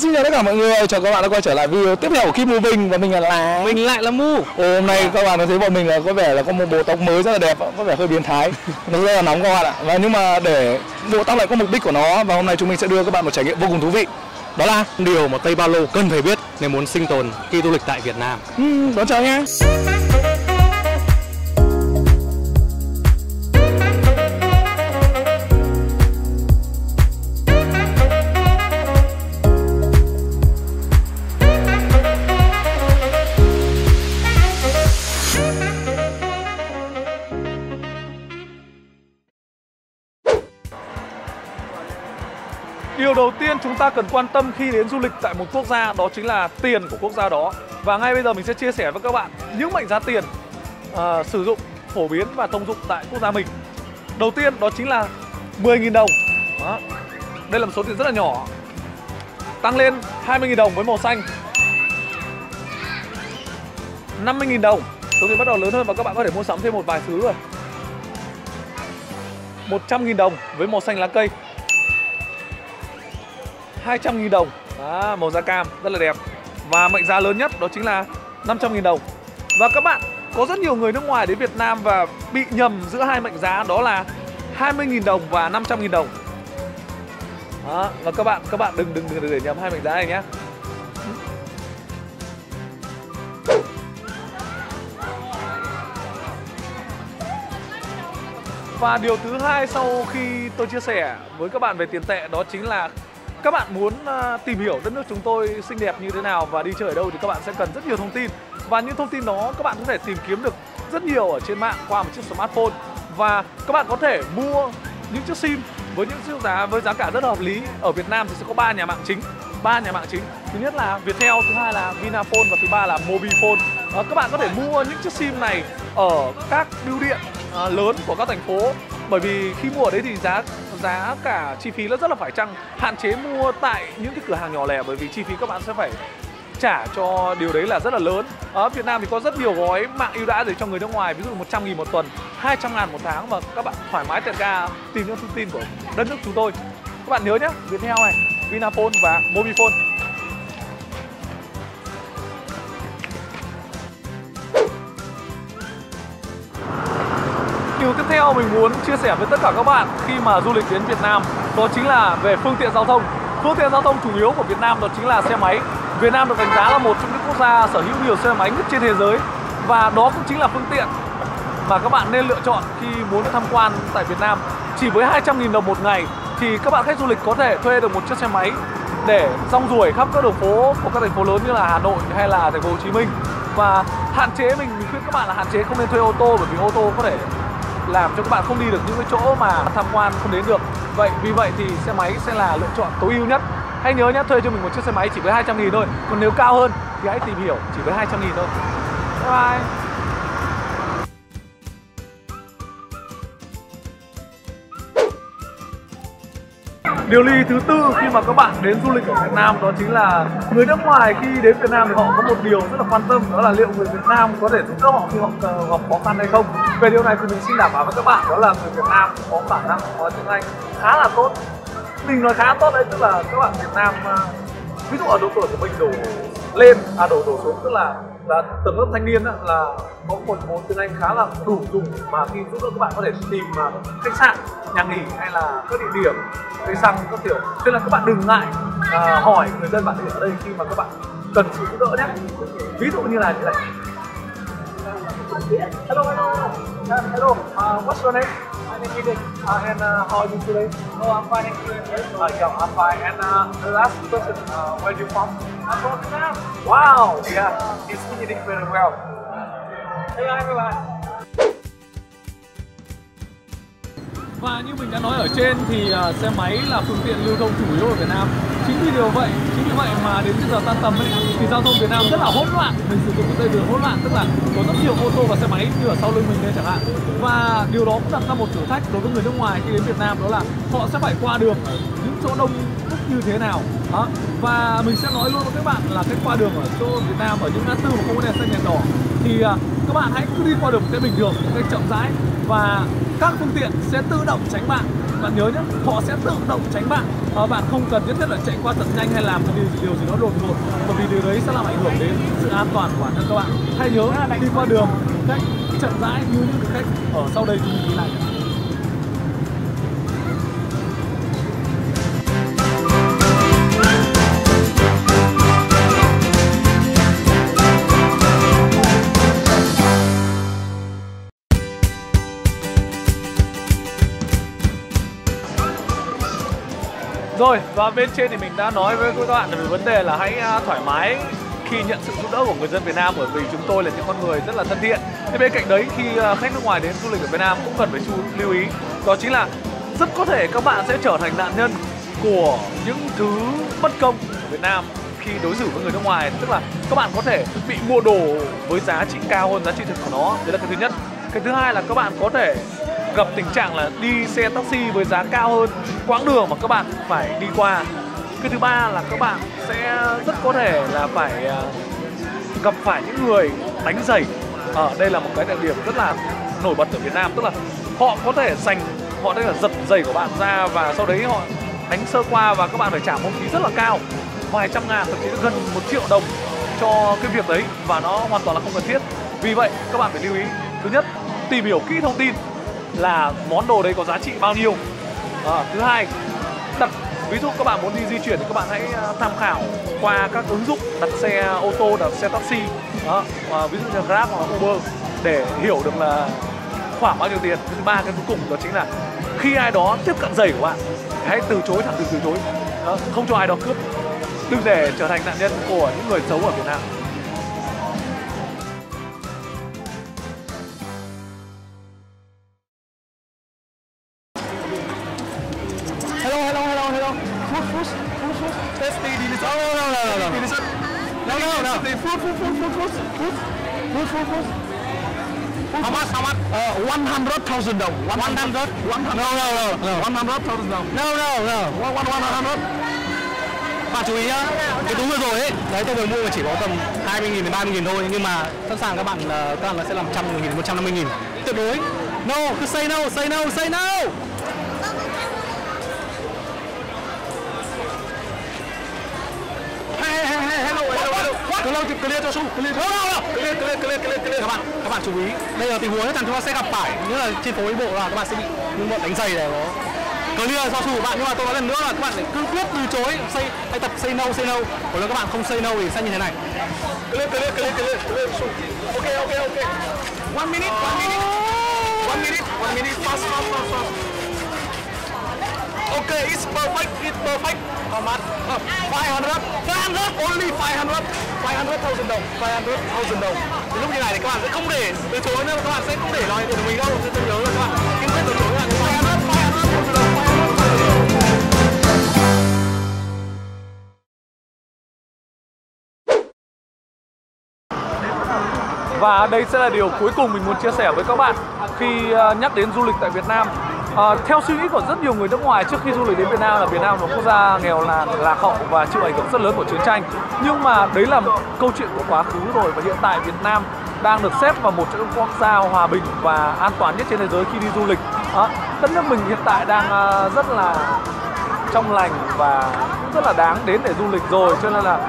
Xin chào tất cả mọi người, chào các bạn đã quay trở lại video tiếp theo của Keep Moving và mình là mình lại là Mu. Hôm nay các bạn thấy bọn mình là có vẻ là có một bộ tóc mới rất là đẹp, có vẻ hơi biến thái, nó rất là nóng các bạn ạ. Và nhưng mà để bộ tóc lại có mục đích của nó và hôm nay chúng mình sẽ đưa các bạn một trải nghiệm vô cùng thú vị. Đó là Điều mà Tây Ba Lô cần phải biết nếu muốn sinh tồn khi du lịch tại Việt Nam. Đón chào nhé. Điều đầu tiên chúng ta cần quan tâm khi đến du lịch tại một quốc gia đó chính là tiền của quốc gia đó. Và ngay bây giờ mình sẽ chia sẻ với các bạn những mệnh giá tiền sử dụng phổ biến và thông dụng tại quốc gia mình. Đầu tiên đó chính là 10.000 đồng. Đó. Đây là một số tiền rất là nhỏ. Tăng lên 20.000 đồng với màu xanh. 50.000 đồng. Số tiền bắt đầu lớn hơn và các bạn có thể mua sắm thêm một vài thứ rồi. 100.000 đồng với màu xanh lá cây. 200.000 đồng, màu da cam rất là đẹp. Và mệnh giá lớn nhất đó chính là 500.000 đồng. Và các bạn, có rất nhiều người nước ngoài đến Việt Nam và bị nhầm giữa hai mệnh giá đó là 20.000 đồng và 500.000 đồng. Đó, và các bạn đừng để nhầm hai mệnh giá này nhé. Và điều thứ hai sau khi tôi chia sẻ với các bạn về tiền tệ đó chính là các bạn muốn tìm hiểu đất nước chúng tôi xinh đẹp như thế nào và đi chơi ở đâu thì các bạn sẽ cần rất nhiều thông tin. Và những thông tin đó các bạn có thể tìm kiếm được rất nhiều ở trên mạng qua một chiếc smartphone. Và các bạn có thể mua những chiếc SIM với những giá cả rất là hợp lý. Ở Việt Nam thì sẽ có 3 nhà mạng chính. Thứ nhất là Viettel, thứ hai là Vinaphone và thứ ba là Mobifone. Các bạn có thể mua những chiếc SIM này ở các bưu điện lớn của các thành phố. Bởi vì khi mua ở đấy thì giá cả chi phí nó rất là phải chăng. Hạn chế mua tại những cái cửa hàng nhỏ lẻ bởi vì chi phí các bạn sẽ phải trả cho điều đấy là rất là lớn. Ở Việt Nam thì có rất nhiều gói mạng ưu đãi để cho người nước ngoài, ví dụ 100.000 một tuần, 200.000 một tháng và các bạn thoải mái tại ga tìm những thông tin của đất nước chúng tôi. Các bạn nhớ nhé, Viettel này, Vinaphone và Mobifone. Điều tiếp theo mình muốn chia sẻ với tất cả các bạn khi mà du lịch đến Việt Nam đó chính là về phương tiện giao thông. Phương tiện giao thông chủ yếu của Việt Nam đó chính là xe máy. Việt Nam được đánh giá là một trong những quốc gia sở hữu nhiều xe máy nhất trên thế giới. Và đó cũng chính là phương tiện mà các bạn nên lựa chọn khi muốn tham quan tại Việt Nam. Chỉ với 200.000 đồng một ngày thì các bạn khách du lịch có thể thuê được một chiếc xe máy để rong ruổi khắp các đường phố của các thành phố lớn như là Hà Nội hay là thành phố Hồ Chí Minh. Và hạn chế mình khuyên các bạn là hạn chế không nên thuê ô tô bởi vì ô tô có thể làm cho các bạn không đi được những cái chỗ mà tham quan không đến được. Vì vậy thì xe máy sẽ là lựa chọn tối ưu nhất. Hãy nhớ nhé, thuê cho mình một chiếc xe máy chỉ với 200.000 thôi. Còn nếu cao hơn thì hãy tìm hiểu chỉ với 200.000 thôi. Bye bye. Điều lý thứ tư khi mà các bạn đến du lịch ở Việt Nam đó chính là người nước ngoài khi đến Việt Nam thì họ có một điều rất là quan tâm, đó là liệu người Việt Nam có thể giúp đỡ họ khi họ gặp khó khăn hay không. Về điều này thì mình xin đảm bảo với các bạn đó là người Việt Nam có khả năng nói tiếng Anh khá là tốt. Mình nói khá tốt đấy, tức là các bạn Việt Nam ví dụ ở độ tuổi của mình đổ xuống tức là tầng lớp thanh niên là có một môn tiếng Anh khá là đủ dùng mà khi giúp đỡ các bạn có thể tìm khách sạn, nhà nghỉ hay là các địa điểm cây xăng các kiểu. Nên là các bạn đừng ngại hỏi người dân bản địa ở đây khi mà các bạn cần sự giúp đỡ nhé. Ví dụ như là như này. Hello, what's your name? My name is Nick. And how are you today? Oh, I'm fine. Yeah, I'm fine. And the last question, where are you from? I'm from Vietnam. Wow, yeah, you speak English very well. Hello everyone. Và như mình đã nói ở trên thì xe máy là phương tiện lưu thông chủ yếu ở Việt Nam. Chính vì vậy mà đến giờ tan tầm ấy, thì giao thông Việt Nam rất là hỗn loạn. Mình sử dụng một tên đường hỗn loạn, tức là có rất nhiều ô tô và xe máy như ở sau lưng mình đây chẳng hạn. Và điều đó cũng đặt ra một thử thách đối với người nước ngoài khi đến Việt Nam, đó là họ sẽ phải qua đường ở những chỗ đông đúc như thế nào. Đó. Và mình sẽ nói luôn với các bạn là cách qua đường ở chỗ Việt Nam ở những ngã tư mà không có đèn xanh đèn đỏ thì các bạn hãy cứ đi qua đường một cách bình thường, một cách chậm rãi và các phương tiện sẽ tự động tránh bạn bạn nhớ nhé, họ sẽ tự động tránh bạn. Bạn không cần nhất thiết là chạy qua thật nhanh hay làm cái điều gì đó đột ngột, bởi vì điều đấy sẽ làm ảnh hưởng đến sự an toàn của bản thân các bạn. Hãy nhớ đi qua đường một cách chậm rãi như những khách ở sau đây chúng mình này. Rồi, và bên trên thì mình đã nói với các bạn về vấn đề là hãy thoải mái khi nhận sự giúp đỡ của người dân Việt Nam, bởi vì chúng tôi là những con người rất là thân thiện. Thế bên cạnh đấy, khi khách nước ngoài đến du lịch ở Việt Nam cũng cần phải lưu ý, đó chính là rất có thể các bạn sẽ trở thành nạn nhân của những thứ bất công ở Việt Nam khi đối xử với người nước ngoài. Tức là các bạn có thể bị mua đồ với giá trị cao hơn giá trị thực của nó. Đấy là cái thứ nhất. Cái thứ hai là các bạn có thể gặp tình trạng là đi xe taxi với giá cao hơn quãng đường mà các bạn phải đi qua. Cái thứ ba là các bạn sẽ rất có thể là phải gặp phải những người đánh giày. Đây là một cái đặc điểm rất là nổi bật ở Việt Nam, tức là họ có thể giật giày của bạn ra và sau đấy họ đánh sơ qua và các bạn phải trả một phí rất là cao, vài trăm ngàn, thậm chí gần 1 triệu đồng cho cái việc đấy, và nó hoàn toàn là không cần thiết. Vì vậy các bạn phải lưu ý, thứ nhất, tìm hiểu kỹ thông tin là món đồ đấy có giá trị bao nhiêu. Thứ hai, ví dụ các bạn muốn đi di chuyển thì các bạn hãy tham khảo qua các ứng dụng đặt xe ô tô, đặt xe taxi, ví dụ như Grab hoặc Uber, để hiểu được là khoảng bao nhiêu tiền. Thứ ba, cái cuối cùng đó chính là khi ai đó tiếp cận giày của bạn, hãy từ chối, thẳng từ chối, không cho ai đó cướp, đừng để trở thành nạn nhân của những người xấu ở Việt Nam. Hello. Food. Tasty, delicious. Food. How much? 100,000 đồng. 100? No. 100,000 đồng. No. 100. Bạn chú ý nhá, cái túi vừa rồi ấy, đấy tôi vừa mua mà chỉ có tầm 20.000 đến 30.000 thôi, nhưng mà sẵn sàng các bạn sẽ làm 100.000 đến 150.000. Tuyệt đối. No, cứ say no. Hello. Clear cho su. Clear. Các bạn chú ý, đây là tình huống nhất rằng chúng ta sẽ gặp phải, nghĩa là trên phố đi bộ là các bạn sẽ bị những bọn đánh giày này nó clear cho su của bạn, nhưng mà tôi nói lần nữa là các bạn phải cương quyết từ chối, hãy tập say no. Còn nếu các bạn không say no thì sẽ như thế này. Clear. Okay. 1 minute. Fast. Okay, it's perfect. How much? 500. Only 500,000 đồng. 500,000 đồng. Thì lúc như này thì các bạn sẽ không để từ chối nữa, các bạn sẽ không để nói để mình đâu. Tôi nhớ là các bạn kiên quyết từ chối là 500,000 đồng. Và đây sẽ là điều cuối cùng mình muốn chia sẻ với các bạn khi nhắc đến du lịch tại Việt Nam. Theo suy nghĩ của rất nhiều người nước ngoài trước khi du lịch đến Việt Nam là Việt Nam là một quốc gia nghèo nàn, lạc hậu và chịu ảnh hưởng rất lớn của chiến tranh. Nhưng mà đấy là một câu chuyện của quá khứ rồi, và hiện tại Việt Nam đang được xếp vào một trong những quốc gia hòa bình và an toàn nhất trên thế giới khi đi du lịch. Đất nước mình hiện tại đang rất là trong lành và rất là đáng đến để du lịch rồi, cho nên là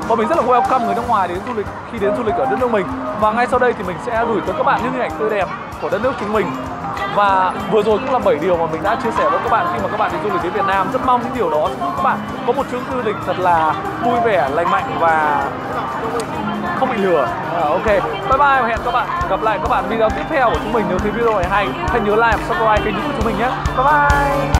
bọn mình rất là welcome người nước ngoài đến du lịch khi đến du lịch ở đất nước mình. Và ngay sau đây thì mình sẽ gửi tới các bạn những hình ảnh tươi đẹp của đất nước chúng mình. Và vừa rồi cũng là 7 điều mà mình đã chia sẻ với các bạn khi mà các bạn đi du lịch đến Việt Nam. Rất mong những điều đó sẽ giúp các bạn có một chuyến du lịch thật là vui vẻ, lành mạnh và không bị lừa. Ok, bye bye và hẹn các bạn gặp lại các bạn video tiếp theo của chúng mình. Nếu thấy video này hay, hãy nhớ like và subscribe kênh YouTube của chúng mình nhé. Bye bye.